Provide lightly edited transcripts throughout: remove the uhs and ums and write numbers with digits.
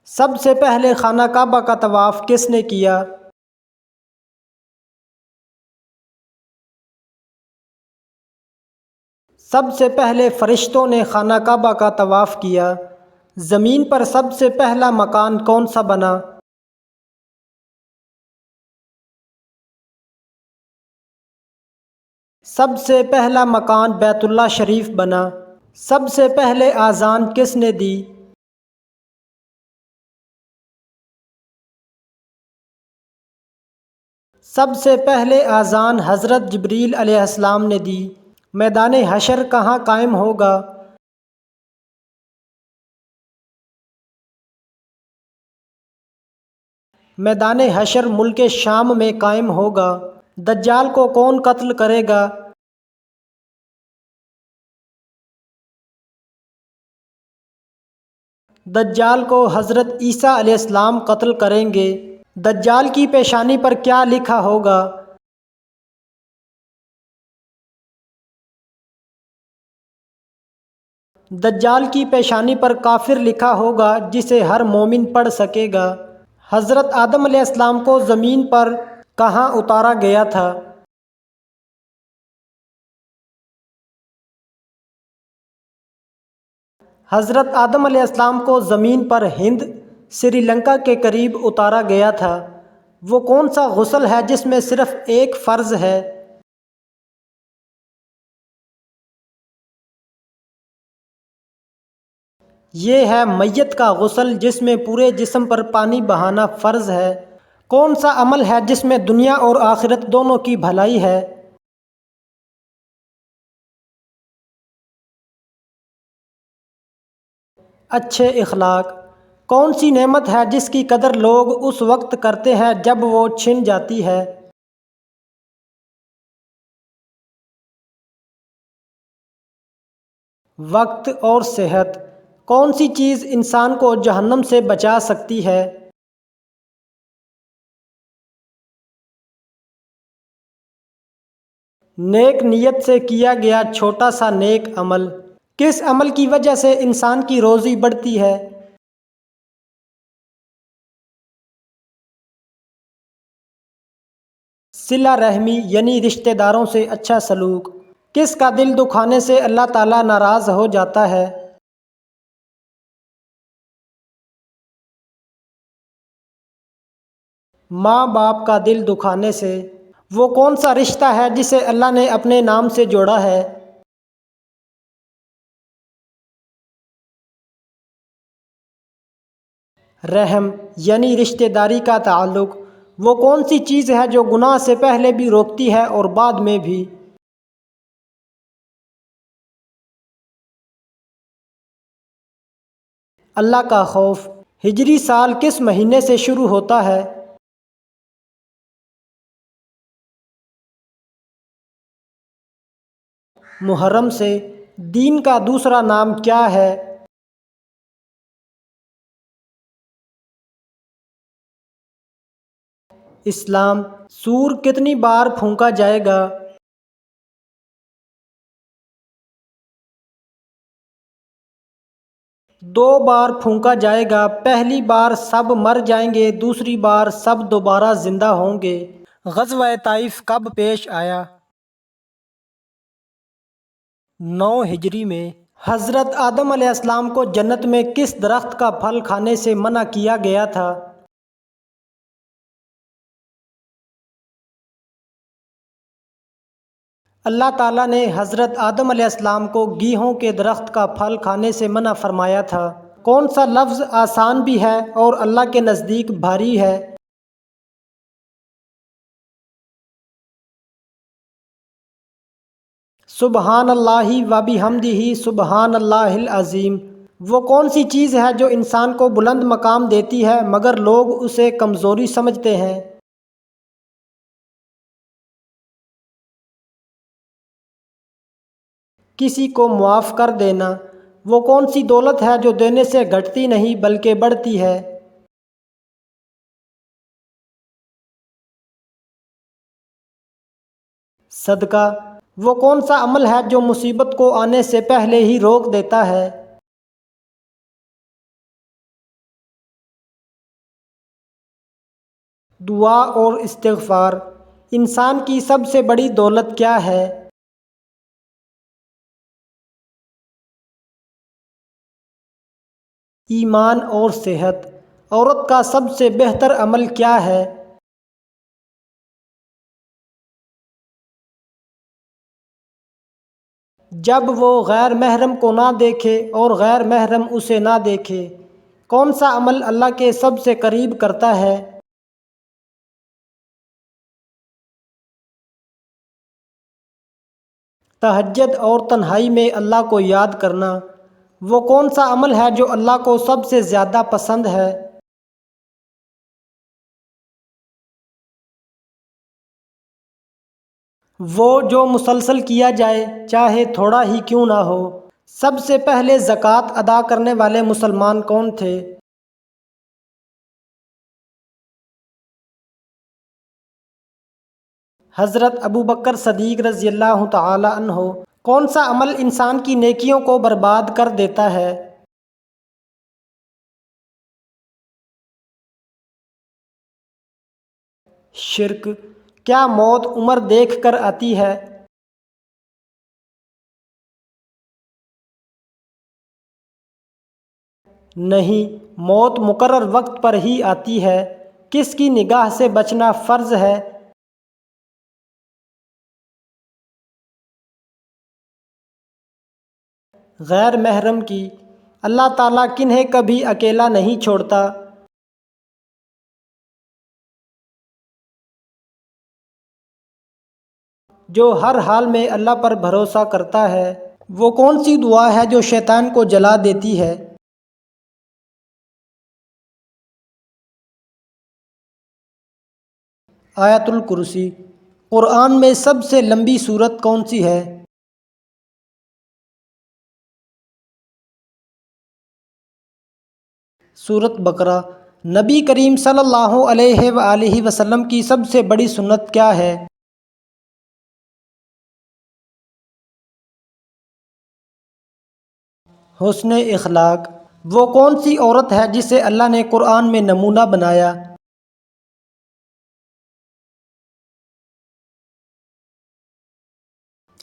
سب سے پہلے خانہ کعبہ کا طواف کس نے کیا؟ سب سے پہلے فرشتوں نے خانہ کعبہ کا طواف کیا۔ زمین پر سب سے پہلا مکان کون سا بنا؟ سب سے پہلا مکان بیت اللہ شریف بنا۔ سب سے پہلے اذان کس نے دی؟ سب سے پہلے اذان حضرت جبریل علیہ السلام نے دی۔ میدان حشر کہاں قائم ہوگا؟ میدان حشر ملک شام میں قائم ہوگا۔ دجال کو کون قتل کرے گا؟ دجال کو حضرت عیسیٰ علیہ السلام قتل کریں گے۔ دجال کی پیشانی پر کیا لکھا ہوگا؟ دجال کی پیشانی پر کافر لکھا ہوگا جسے ہر مومن پڑھ سکے گا۔ حضرت آدم علیہ السلام کو زمین پر کہاں اتارا گیا تھا؟ حضرت آدم علیہ السلام کو زمین پر ہند سری لنکا کے قریب اتارا گیا تھا۔ وہ کون سا غسل ہے جس میں صرف ایک فرض ہے؟ یہ ہے میت کا غسل جس میں پورے جسم پر پانی بہانا فرض ہے۔ کون سا عمل ہے جس میں دنیا اور آخرت دونوں کی بھلائی ہے؟ اچھے اخلاق۔ کون سی نعمت ہے جس کی قدر لوگ اس وقت کرتے ہیں جب وہ چھن جاتی ہے؟ وقت اور صحت۔ کون سی چیز انسان کو جہنم سے بچا سکتی ہے؟ نیک نیت سے کیا گیا چھوٹا سا نیک عمل۔ کس عمل کی وجہ سے انسان کی روزی بڑھتی ہے؟ صلہ رحمی یعنی رشتہ داروں سے اچھا سلوک۔ کس کا دل دکھانے سے اللہ تعالیٰ ناراض ہو جاتا ہے؟ ماں باپ کا دل دکھانے سے۔ وہ کون سا رشتہ ہے جسے اللہ نے اپنے نام سے جوڑا ہے؟ رحم یعنی رشتہ داری کا تعلق۔ وہ کون سی چیز ہے جو گناہ سے پہلے بھی روکتی ہے اور بعد میں بھی؟ اللہ کا خوف۔ ہجری سال کس مہینے سے شروع ہوتا ہے؟ محرم سے۔ دین کا دوسرا نام کیا ہے؟ اسلام۔ سور کتنی بار پھونکا جائے گا؟ 2 بار پھونکا جائے گا۔ پہلی بار سب مر جائیں گے، دوسری بار سب دوبارہ زندہ ہوں گے۔ غزوہ طائف کب پیش آیا؟ 9 ہجری میں۔ حضرت آدم علیہ السلام کو جنت میں کس درخت کا پھل کھانے سے منع کیا گیا تھا؟ اللہ تعالیٰ نے حضرت آدم علیہ السلام کو گیہوں کے درخت کا پھل کھانے سے منع فرمایا تھا۔ کون سا لفظ آسان بھی ہے اور اللہ کے نزدیک بھاری ہے؟ سبحان اللہ و بحمدہ سبحان اللہ العظیم۔ وہ کون سی چیز ہے جو انسان کو بلند مقام دیتی ہے مگر لوگ اسے کمزوری سمجھتے ہیں؟ کسی کو معاف کر دینا۔ وہ کون سی دولت ہے جو دینے سے گھٹتی نہیں بلکہ بڑھتی ہے؟ صدقہ۔ وہ کون سا عمل ہے جو مصیبت کو آنے سے پہلے ہی روک دیتا ہے؟ دعا اور استغفار۔ انسان کی سب سے بڑی دولت کیا ہے؟ ایمان اور صحت۔ عورت کا سب سے بہتر عمل کیا ہے؟ جب وہ غیر محرم کو نہ دیکھے اور غیر محرم اسے نہ دیکھے۔ کون سا عمل اللہ کے سب سے قریب کرتا ہے؟ تہجد اور تنہائی میں اللہ کو یاد کرنا۔ وہ کون سا عمل ہے جو اللہ کو سب سے زیادہ پسند ہے؟ وہ جو مسلسل کیا جائے چاہے تھوڑا ہی کیوں نہ ہو۔ سب سے پہلے زکوٰۃ ادا کرنے والے مسلمان کون تھے؟ حضرت ابوبکر صدیق رضی اللہ تعالی عنہ۔ کون سا عمل انسان کی نیکیوں کو برباد کر دیتا ہے؟ شرک۔ کیا موت عمر دیکھ کر آتی ہے؟ نہیں، موت مقرر وقت پر ہی آتی ہے۔ کس کی نگاہ سے بچنا فرض ہے؟ غیر محرم کی۔ اللہ تعالیٰ کنہیں کبھی اکیلا نہیں چھوڑتا؟ جو ہر حال میں اللہ پر بھروسہ کرتا ہے۔ وہ کون سی دعا ہے جو شیطان کو جلا دیتی ہے؟ آیت الکرسی۔ قرآن میں سب سے لمبی سورت کون سی ہے؟ سورت بقرہ۔ نبی کریم صلی اللہ علیہ وآلہ وسلم کی سب سے بڑی سنت کیا ہے؟ حسن اخلاق۔ وہ کون سی عورت ہے جسے اللہ نے قرآن میں نمونہ بنایا؟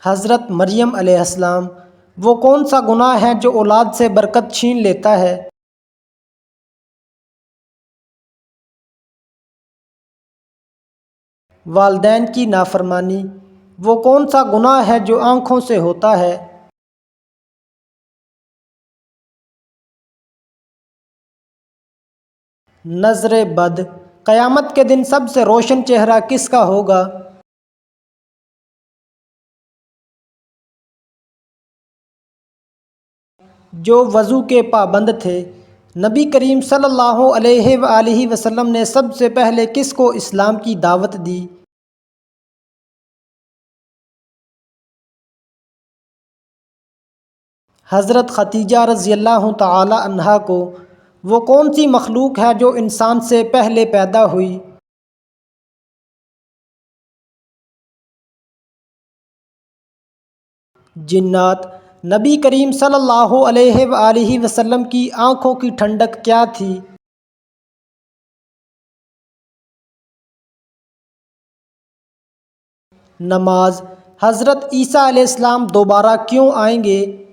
حضرت مریم علیہ السلام۔ وہ کون سا گناہ ہے جو اولاد سے برکت چھین لیتا ہے؟ والدین کی نافرمانی۔ وہ کون سا گناہ ہے جو آنکھوں سے ہوتا ہے؟ نظر بد۔ قیامت کے دن سب سے روشن چہرہ کس کا ہوگا؟ جو وضو کے پابند تھے۔ نبی کریم صلی اللہ علیہ وآلہ وسلم نے سب سے پہلے کس کو اسلام کی دعوت دی؟ حضرت ختیجہ رضی اللہ تعالی عنہا کو۔ وہ کون سی مخلوق ہے جو انسان سے پہلے پیدا ہوئی؟ جنات۔ نبی کریم صلی اللہ علیہ وآلہ وسلم کی آنکھوں کی ٹھنڈک کیا تھی؟ نماز۔ حضرت عیسیٰ علیہ السلام دوبارہ کیوں آئیں گے؟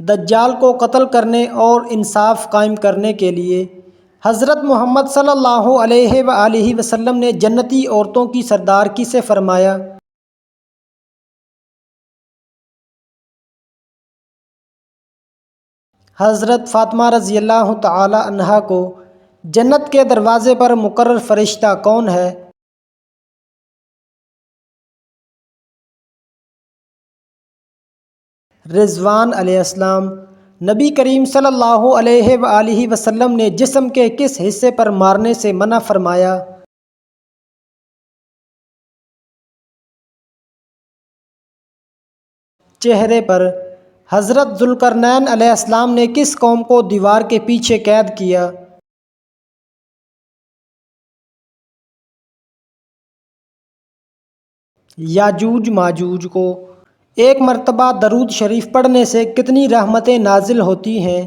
دجال کو قتل کرنے اور انصاف قائم کرنے کے لیے۔ حضرت محمد صلی اللہ علیہ وآلہ وسلم نے جنتی عورتوں کی سردار کسے فرمایا؟ حضرت فاطمہ رضی اللہ تعالی عنہا کو۔ جنت کے دروازے پر مقرر فرشتہ کون ہے؟ رضوان علیہ السلام۔ نبی کریم صلی اللہ علیہ وآلہ وسلم نے جسم کے کس حصے پر مارنے سے منع فرمایا؟ چہرے پر۔ حضرت ذوالقرنین علیہ السلام نے کس قوم کو دیوار کے پیچھے قید کیا؟ یاجوج ماجوج کو۔ ایک مرتبہ درود شریف پڑھنے سے کتنی رحمتیں نازل ہوتی ہیں؟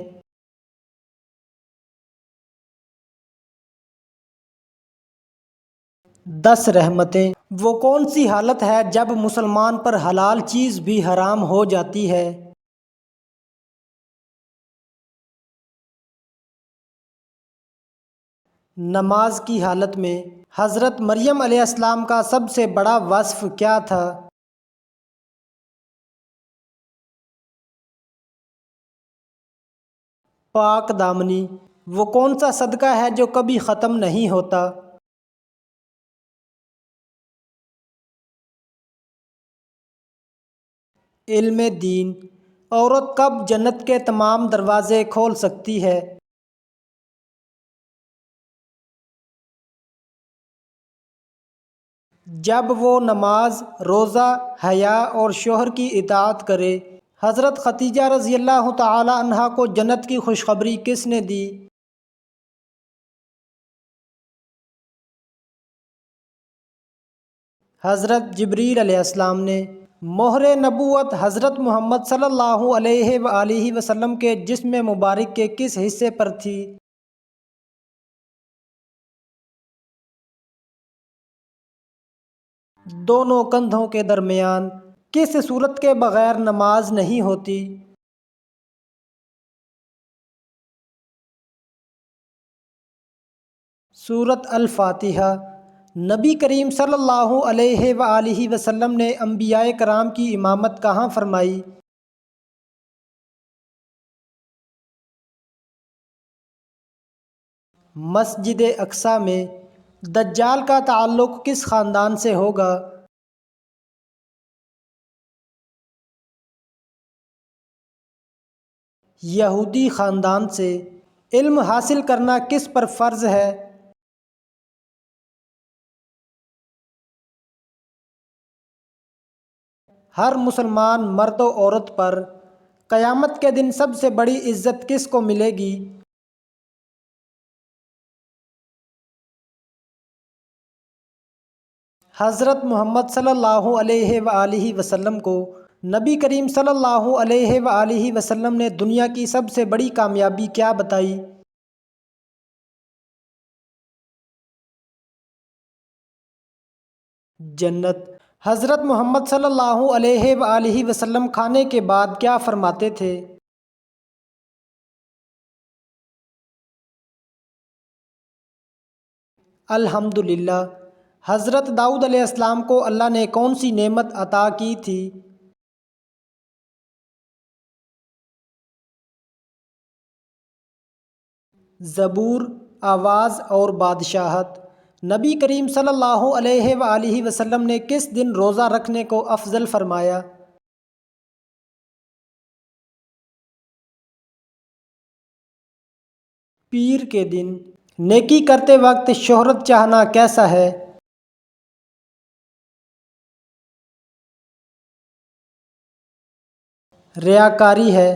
10 رحمتیں۔ وہ کون سی حالت ہے جب مسلمان پر حلال چیز بھی حرام ہو جاتی ہے؟ نماز کی حالت میں حضرت مریم علیہ السلام کا سب سے بڑا وصف کیا تھا؟ پاک دامنی۔ وہ کون سا صدقہ ہے جو کبھی ختم نہیں ہوتا؟ علم دین۔ عورت کب جنت کے تمام دروازے کھول سکتی ہے؟ جب وہ نماز، روزہ، حیا اور شوہر کی اطاعت کرے۔ حضرت خدیجہ رضی اللہ تعالی عنہا کو جنت کی خوشخبری کس نے دی؟ حضرت جبریل علیہ السلام نے۔ مہر نبوت حضرت محمد صلی اللہ علیہ وآلہ وسلم کے جسم مبارک کے کس حصے پر تھی؟ دونوں کندھوں کے درمیان۔ کس صورت کے بغیر نماز نہیں ہوتی؟ سورۃ الفاتحہ۔ نبی کریم صلی اللہ علیہ وآلہ وسلم نے انبیاء کرام کی امامت کہاں فرمائی؟ مسجد اقصیٰ میں۔ دجال کا تعلق کس خاندان سے ہوگا؟ یہودی خاندان سے۔ علم حاصل کرنا کس پر فرض ہے؟ ہر مسلمان مرد و عورت پر۔ قیامت کے دن سب سے بڑی عزت کس کو ملے گی؟ حضرت محمد صلی اللہ علیہ وآلہ وسلم کو نبی کریم صلی اللہ علیہ وآلہ وسلم نے دنیا کی سب سے بڑی کامیابی کیا بتائی؟ جنت۔ حضرت محمد صلی اللہ علیہ وآلہ وسلم کھانے کے بعد کیا فرماتے تھے؟ الحمدللہ۔ حضرت داؤد علیہ السلام کو اللہ نے کون سی نعمت عطا کی تھی؟ 'زبور'، 'آواز' اور 'بادشاہت'۔ نبی کریم صلی اللہ علیہ وآلہ وسلم نے کس دن روزہ رکھنے کو افضل فرمایا؟ پیر کے دن۔ نیکی کرتے وقت شہرت چاہنا کیسا ہے؟ ریاکاری ہے۔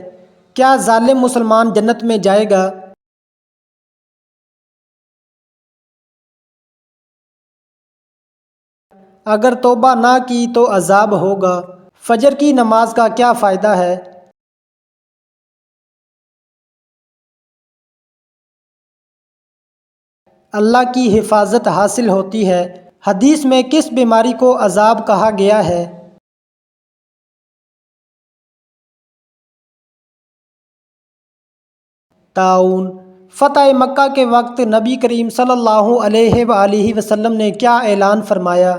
کیا ظالم مسلمان جنت میں جائے گا؟ اگر توبہ نہ کی تو عذاب ہوگا۔ فجر کی نماز کا کیا فائدہ ہے؟ اللہ کی حفاظت حاصل ہوتی ہے۔ حدیث میں کس بیماری کو عذاب کہا گیا ہے؟ طاعون۔ فتح مکہ کے وقت نبی کریم صلی اللہ علیہ وآلہ وسلم نے کیا اعلان فرمایا؟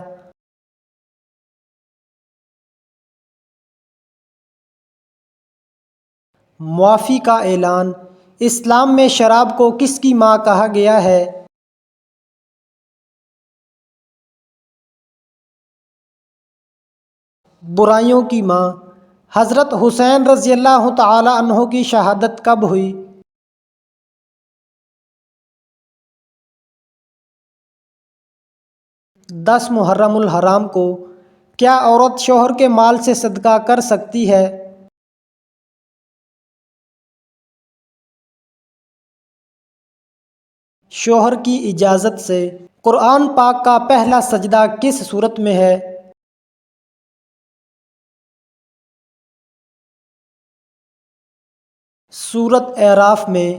معافی کا اعلان۔ اسلام میں شراب کو کس کی ماں کہا گیا ہے؟ برائیوں کی ماں۔ حضرت حسین رضی اللہ تعالی عنہ کی شہادت کب ہوئی؟ 10 محرم الحرام کو۔ کیا عورت شوہر کے مال سے صدقہ کر سکتی ہے؟ شوہر کی اجازت سے۔ قرآن پاک کا پہلا سجدہ کس صورت میں ہے؟ سورۃ اعراف میں۔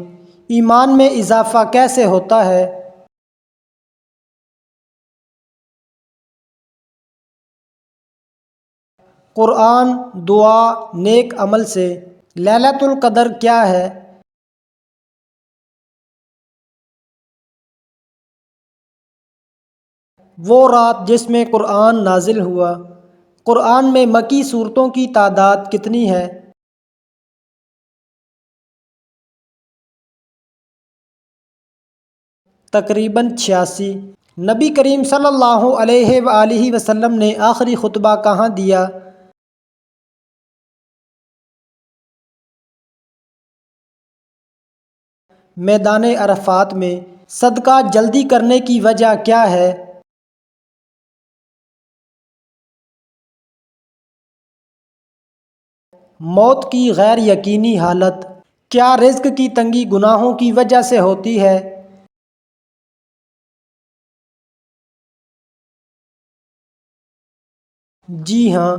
ایمان میں اضافہ کیسے ہوتا ہے؟ قرآن، دعا، نیک عمل سے لیلۃ القدر کیا ہے؟ وہ رات جس میں قرآن نازل ہوا۔ قرآن میں مکی صورتوں کی تعداد کتنی ہے؟ تقریباً 86۔ نبی کریم صلی اللہ علیہ وآلہ وسلم نے آخری خطبہ کہاں دیا؟ میدان عرفات میں۔ صدقہ جلدی کرنے کی وجہ کیا ہے؟ موت کی غیر یقینی حالت۔ کیا رزق کی تنگی گناہوں کی وجہ سے ہوتی ہے؟ جی ہاں۔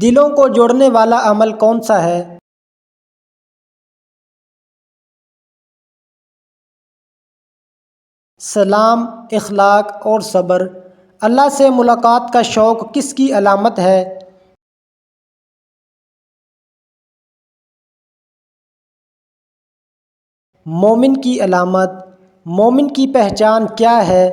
دلوں کو جوڑنے والا عمل کون سا ہے؟ سلام، اخلاق اور صبر۔ اللہ سے ملاقات کا شوق کس کی علامت ہے؟ مومن کی علامت۔ مومن کی پہچان کیا ہے؟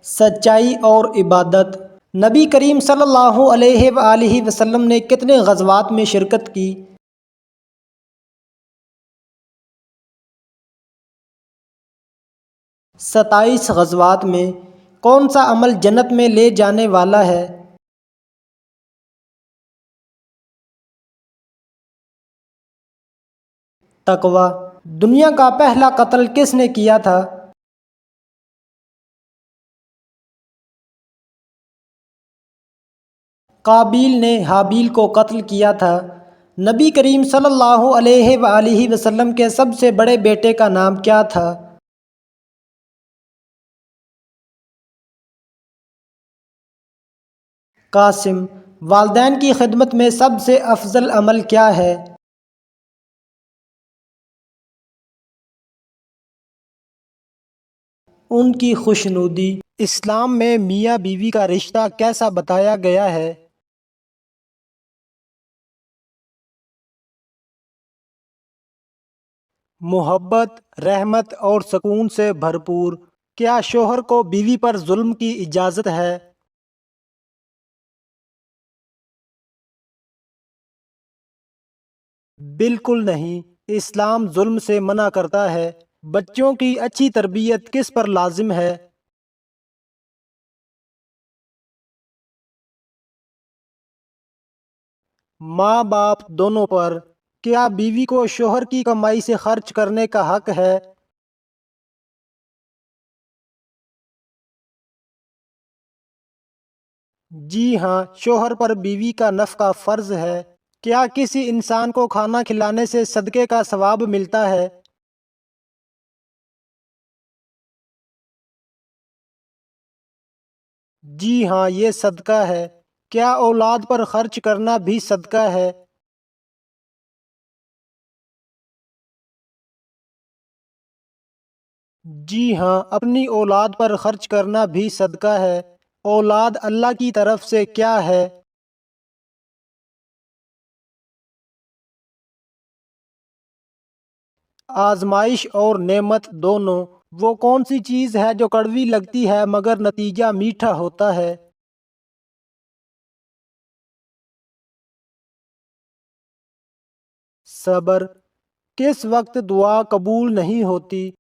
سچائی اور عبادت۔ نبی کریم صلی اللہ علیہ وآلہ وسلم نے کتنے غزوات میں شرکت کی؟ 27 غزوات میں۔ کون سا عمل جنت میں لے جانے والا ہے؟ تقوی۔ دنیا کا پہلا قتل کس نے کیا تھا؟ قابیل نے حابیل کو قتل کیا تھا۔ نبی کریم صلی اللہ علیہ وآلہ وسلم کے سب سے بڑے بیٹے کا نام کیا تھا؟ قاسم۔ والدین کی خدمت میں سب سے افضل عمل کیا ہے؟ ان کی خوشنودی۔ اسلام میں میاں بیوی کا رشتہ کیسا بتایا گیا ہے؟ محبت، رحمت اور سکون سے بھرپور۔ کیا شوہر کو بیوی پر ظلم کی اجازت ہے؟ بالکل نہیں۔ اسلام ظلم سے منع کرتا ہے۔ بچوں کی اچھی تربیت کس پر لازم ہے؟ ماں باپ دونوں پر۔ کیا بیوی کو شوہر کی کمائی سے خرچ کرنے کا حق ہے؟ جی ہاں، شوہر پر بیوی کا نفقہ فرض ہے۔ کیا کسی انسان کو کھانا کھلانے سے صدقے کا ثواب ملتا ہے؟ جی ہاں، یہ صدقہ ہے۔ کیا اولاد پر خرچ کرنا بھی صدقہ ہے؟ جی ہاں، اپنی اولاد پر خرچ کرنا بھی صدقہ ہے۔ اولاد اللہ کی طرف سے کیا ہے؟ آزمائش اور نعمت دونوں۔ وہ کون سی چیز ہے جو کڑوی لگتی ہے مگر نتیجہ میٹھا ہوتا ہے؟ صبر۔ کس وقت دعا قبول نہیں ہوتی؟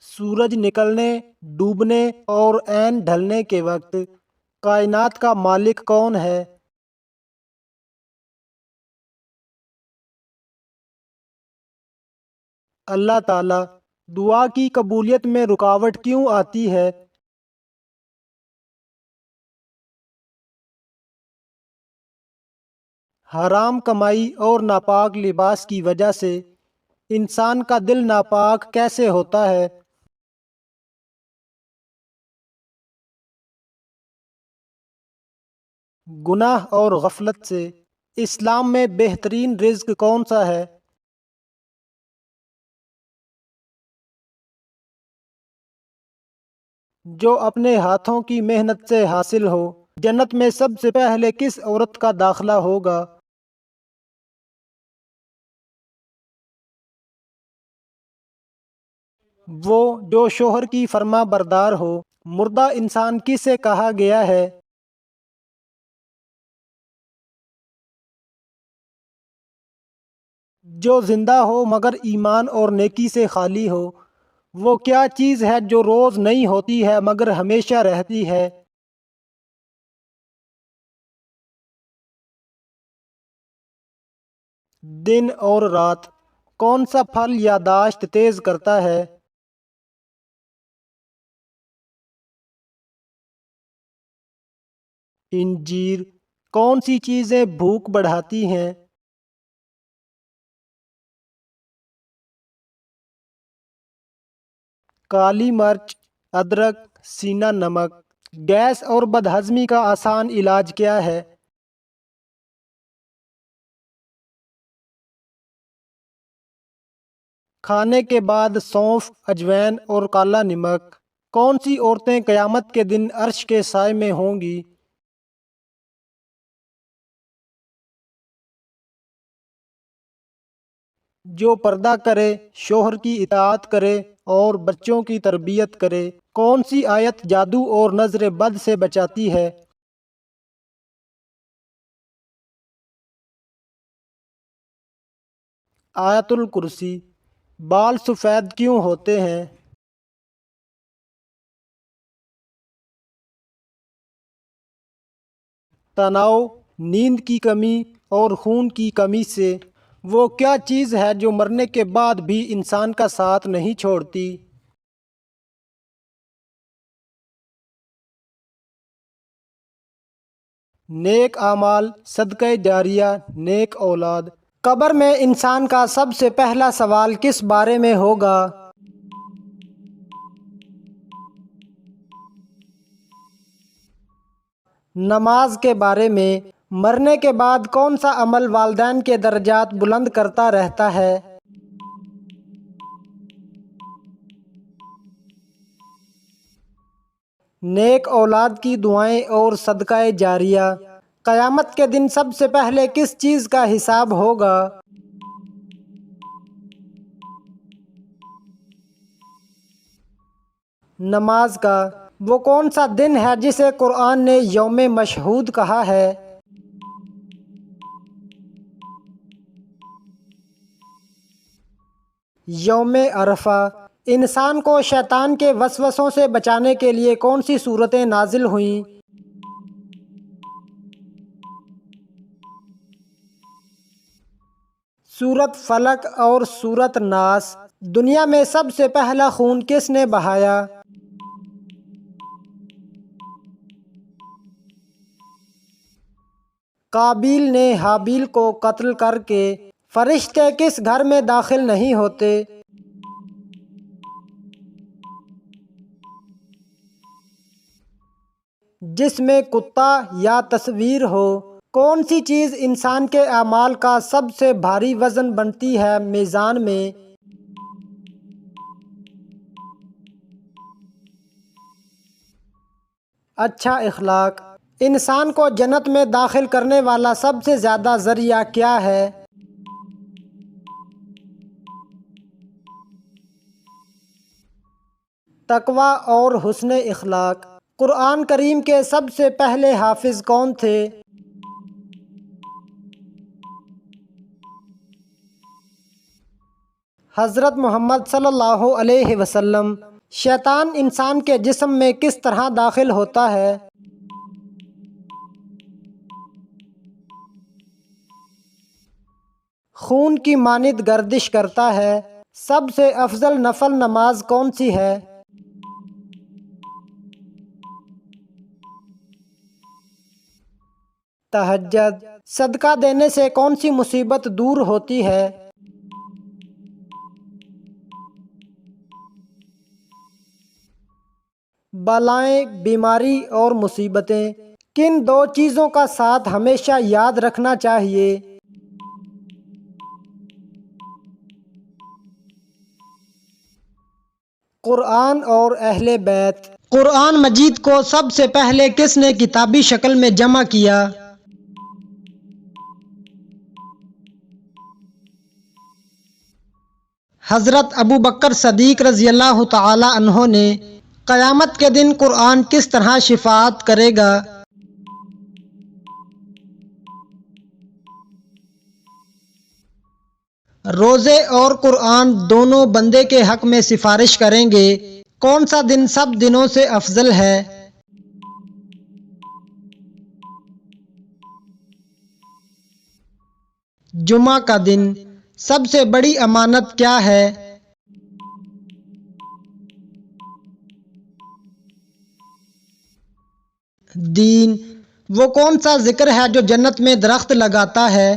سورج نکلنے، ڈوبنے اور عین ڈھلنے کے وقت۔ کائنات کا مالک کون ہے؟ اللہ تعالی۔ دعا کی قبولیت میں رکاوٹ کیوں آتی ہے؟ حرام کمائی اور ناپاک لباس کی وجہ سے انسان کا دل ناپاک کیسے ہوتا ہے؟ گناہ اور غفلت سے۔ اسلام میں بہترین رزق کون سا ہے؟ جو اپنے ہاتھوں کی محنت سے حاصل ہو۔ جنت میں سب سے پہلے کس عورت کا داخلہ ہوگا؟ وہ جو شوہر کی فرما بردار ہو۔ مردہ انسان کسے کہا گیا ہے؟ جو زندہ ہو مگر ایمان اور نیکی سے خالی ہو۔ وہ کیا چیز ہے جو روز نہیں ہوتی ہے مگر ہمیشہ رہتی ہے؟ دن اور رات۔ کون سا پھل یاداشت تیز کرتا ہے؟ انجیر۔ کون سی چیزیں بھوک بڑھاتی ہیں؟ کالی مرچ، ادرک، سینا نمک۔ گیس اور بدہضمی کا آسان علاج کیا ہے؟ کھانے کے بعد سونف، اجوائن اور کالا نمک۔ کون سی عورتیں قیامت کے دن عرش کے سائے میں ہوں گی؟ جو پردہ کرے، شوہر کی اطاعت کرے اور بچوں کی تربیت کرے۔ کون سی آیت جادو اور نظر بد سے بچاتی ہے؟ آیت الکرسی۔ بال سفید کیوں ہوتے ہیں؟ تناؤ، نیند کی کمی اور خون کی کمی سے۔ وہ کیا چیز ہے جو مرنے کے بعد بھی انسان کا ساتھ نہیں چھوڑتی؟ نیک اعمال، صدقہ جاریہ، نیک اولاد۔ قبر میں انسان کا سب سے پہلا سوال کس بارے میں ہوگا؟ نماز کے بارے میں۔ مرنے کے بعد کون سا عمل والدین کے درجات بلند کرتا رہتا ہے؟ نیک اولاد کی دعائیں اور صدقہ جاریہ۔ قیامت کے دن سب سے پہلے کس چیز کا حساب ہوگا؟ نماز کا۔ وہ کون سا دن ہے جسے قرآن نے یوم مشہود کہا ہے؟ یوم عرفہ۔ انسان کو شیطان کے وسوسوں سے بچانے کے لیے کون سی صورتیں نازل ہوئیں؟ سورت فلق اور سورت ناس۔ دنیا میں سب سے پہلا خون کس نے بہایا؟ قابیل نے حابیل کو قتل کر کے۔ فرشتے کس گھر میں داخل نہیں ہوتے؟ جس میں کتا یا تصویر ہو۔ کون سی چیز انسان کے اعمال کا سب سے بھاری وزن بنتی ہے میزان میں؟ اچھا اخلاق۔ انسان کو جنت میں داخل کرنے والا سب سے زیادہ ذریعہ کیا ہے؟ تقوی اور حسن اخلاق۔ قرآن کریم کے سب سے پہلے حافظ کون تھے؟ حضرت محمد صلی اللہ علیہ وسلم۔ شیطان انسان کے جسم میں کس طرح داخل ہوتا ہے؟ خون کی مانند گردش کرتا ہے۔ سب سے افضل نفل نماز کون سی ہے؟ تہجد۔ صدقہ دینے سے کون سی مصیبت دور ہوتی ہے؟ بلائیں، بیماری اور مصیبتیں۔ کن دو چیزوں کا ساتھ ہمیشہ یاد رکھنا چاہیے؟ قرآن اور اہل بیت۔ قرآن مجید کو سب سے پہلے کس نے کتابی شکل میں جمع کیا؟ حضرت ابو بکر صدیق رضی اللہ تعالی عنہ نے قیامت کے دن قرآن کس طرح شفاعت کرے گا؟ روزے اور قرآن دونوں بندے کے حق میں سفارش کریں گے۔ کون سا دن سب دنوں سے افضل ہے؟ جمعہ کا دن۔ سب سے بڑی امانت کیا ہے؟ دین۔ وہ کون سا ذکر ہے جو جنت میں درخت لگاتا ہے؟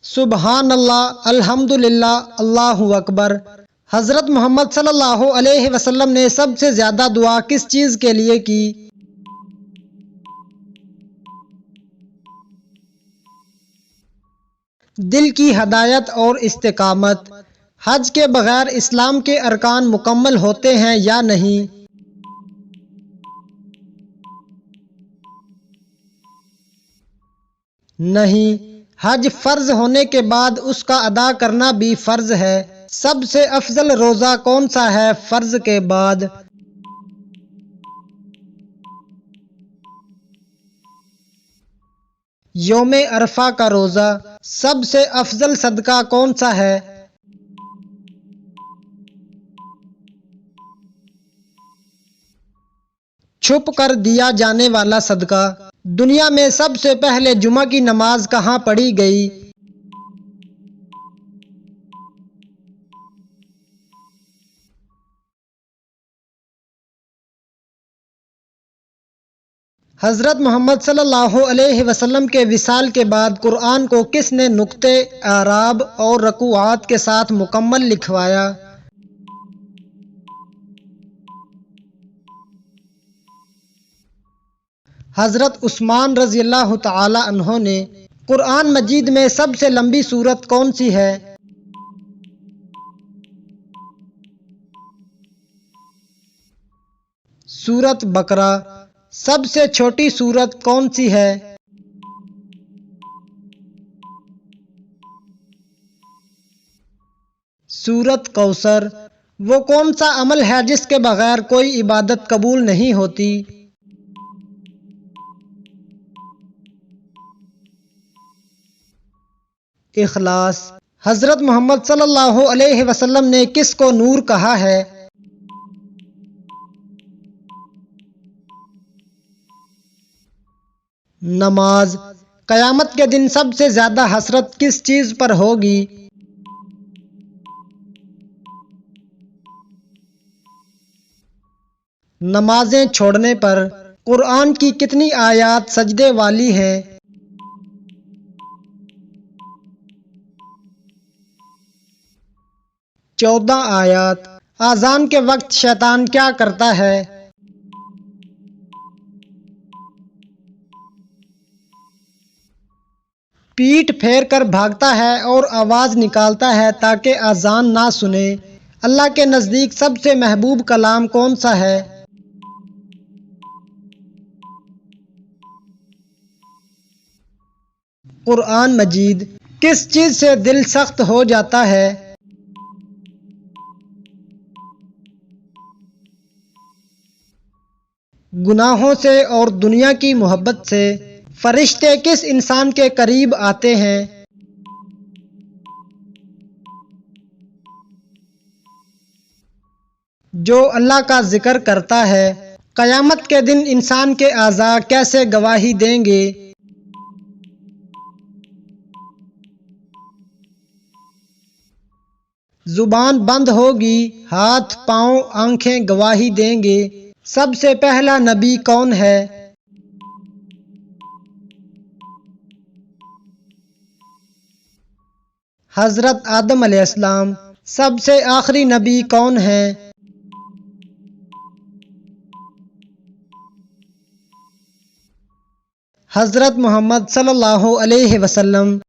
سبحان اللہ، الحمدللہ، اللہ اکبر۔ حضرت محمد صلی اللہ علیہ وسلم نے سب سے زیادہ دعا کس چیز کے لیے کی؟ دل کی ہدایت اور استقامت۔ حج کے بغیر اسلام کے ارکان مکمل ہوتے ہیں یا نہیں؟ نہیں، حج فرض ہونے کے بعد اس کا ادا کرنا بھی فرض ہے۔ سب سے افضل روزہ کون سا ہے فرض کے بعد؟ یوم عرفہ کا روزہ۔ سب سے افضل صدقہ کون سا ہے؟ چھپ کر دیا جانے والا صدقہ۔ دنیا میں سب سے پہلے جمعہ کی نماز کہاں پڑھی گئی؟ حضرت محمد صلی اللہ علیہ وسلم کے وصال کے بعد قرآن کو کس نے نقطے، اعراب اور رکوعات کے ساتھ مکمل لکھوایا؟ حضرت عثمان رضی اللہ تعالی عنہ نے۔ قرآن مجید میں سب سے لمبی سورت کون سی ہے؟ سورت بقرہ۔ سب سے چھوٹی سورت کون سی ہے؟ سورت کوثر۔ وہ کون سا عمل ہے جس کے بغیر کوئی عبادت قبول نہیں ہوتی؟ اخلاص۔ حضرت محمد صلی اللہ علیہ وسلم نے کس کو نور کہا ہے؟ نماز۔ قیامت کے دن سب سے زیادہ حسرت کس چیز پر ہوگی؟ نمازیں چھوڑنے پر۔ قرآن کی کتنی آیات سجدے والی ہیں؟ 14 آیات۔ اذان کے وقت شیطان کیا کرتا ہے؟ پیٹھ پھیر کر بھاگتا ہے اور آواز نکالتا ہے تاکہ اذان نہ سنے۔ اللہ کے نزدیک سب سے محبوب کلام کون سا ہے؟ قرآن مجید۔ کس چیز سے دل سخت ہو جاتا ہے؟ گناہوں سے اور دنیا کی محبت سے۔ فرشتے کس انسان کے قریب آتے ہیں؟ جو اللہ کا ذکر کرتا ہے۔ قیامت کے دن انسان کے اعضاء کیسے گواہی دیں گے؟ زبان بند ہوگی، ہاتھ، پاؤں، آنکھیں گواہی دیں گے۔ سب سے پہلا نبی کون ہے؟ حضرت آدم علیہ السلام۔ سب سے آخری نبی کون ہے؟ حضرت محمد صلی اللہ علیہ وسلم۔